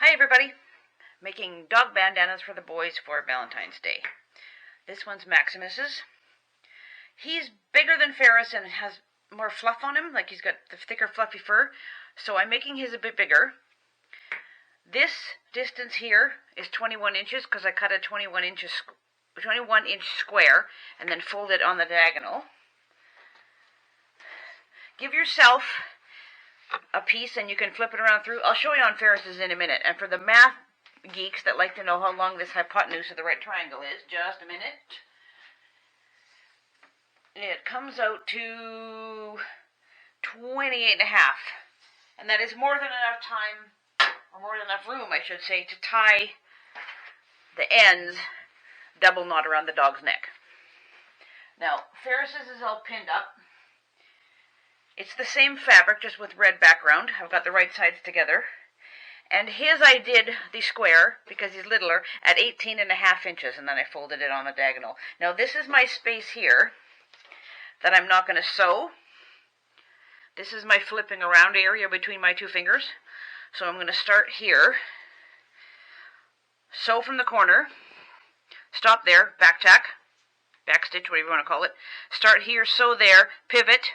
Hi everybody! Making dog bandanas for the boys for Valentine's Day. This one's Maximus's. He's bigger than Ferris and has more fluff on him, like he's got the thicker fluffy fur, so I'm making his a bit bigger. This distance here is 21 inches because I cut a 21 inch square and then fold it on the diagonal. Give yourself a piece and you can flip it around through. I'll show you on Ferris's in a minute. And for the math geeks that like to know how long this hypotenuse of the right triangle is, just a minute. It comes out to 28 and a half. And that is more than enough time, or more than enough room, I should say, to tie the ends double knot around the dog's neck. Now, Ferris's is all pinned up. It's the same fabric, just with red background. I've got the right sides together. And his I did the square, because he's littler, at 18 and a half inches, and then I folded it on the diagonal. Now this is my space here that I'm not going to sew. This is my flipping around area between my two fingers. So I'm going to start here, sew from the corner, stop there, back tack, back stitch, whatever you want to call it. Start here, sew there, pivot,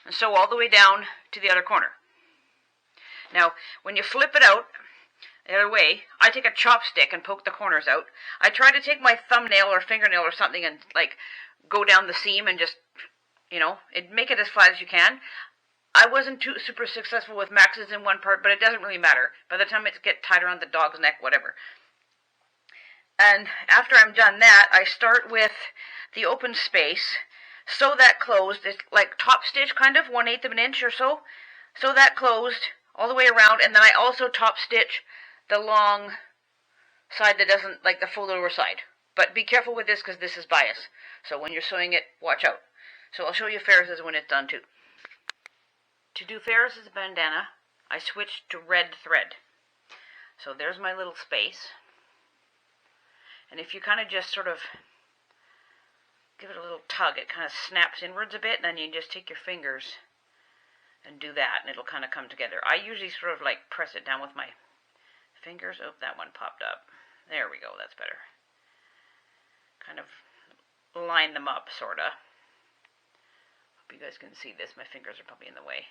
and sew all the way down to the other corner. Now, when you flip it out the other way, I take a chopstick and poke the corners out. I try to take my thumbnail or fingernail or something and like go down the seam and just, make it as flat as you can. I wasn't too super successful with Max's in one part, but it doesn't really matter. By the time it gets tied around the dog's neck, whatever. And after I'm done that, I start with the open space. Sew that closed. It's like top stitch, kind of, 1/8 of an inch or so. Sew that closed all the way around, and then I also top stitch the long side that doesn't, like the fold over side. But be careful with this because this is bias. So when you're sewing it, watch out. So I'll show you Ferris's when it's done too. To do Ferris's bandana, I switched to red thread. So there's my little space. And if you kind of just sort of give it a little tug, it kind of snaps inwards a bit, and then you just take your fingers and do that, and it'll kind of come together. I usually sort of like press it down with my fingers. Oh, that one popped up. There we go, that's better. Kind of line them up, sort of. Hope you guys can see this. My fingers are probably in the way.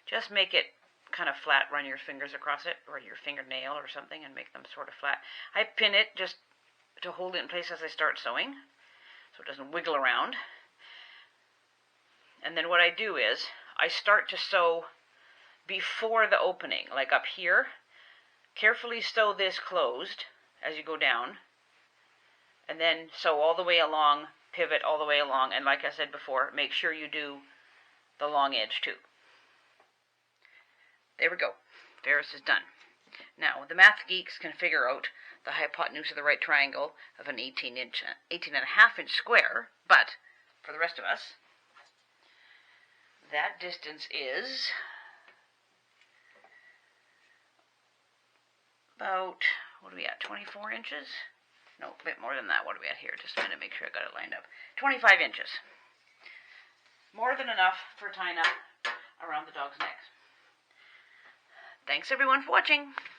Just make it kind of flat. Run your fingers across it, or your fingernail or something, and make them sort of flat. I pin it just to hold it in place as I start sewing, so it doesn't wiggle around. And then what I do is, I start to sew before the opening, like up here. Carefully sew this closed as you go down, and then sew all the way along, pivot all the way along, and like I said before, make sure you do the long edge too. There we go. Ferris is done. Now, the math geeks can figure out the hypotenuse of the right triangle of an 18 and a half inch square, but for the rest of us, that distance is about, what are we at, 24 inches? No, a bit more than that. What are we at here? Just a minute, make sure I got it lined up. 25 inches. More than enough for tying up around the dog's neck. Thanks everyone for watching.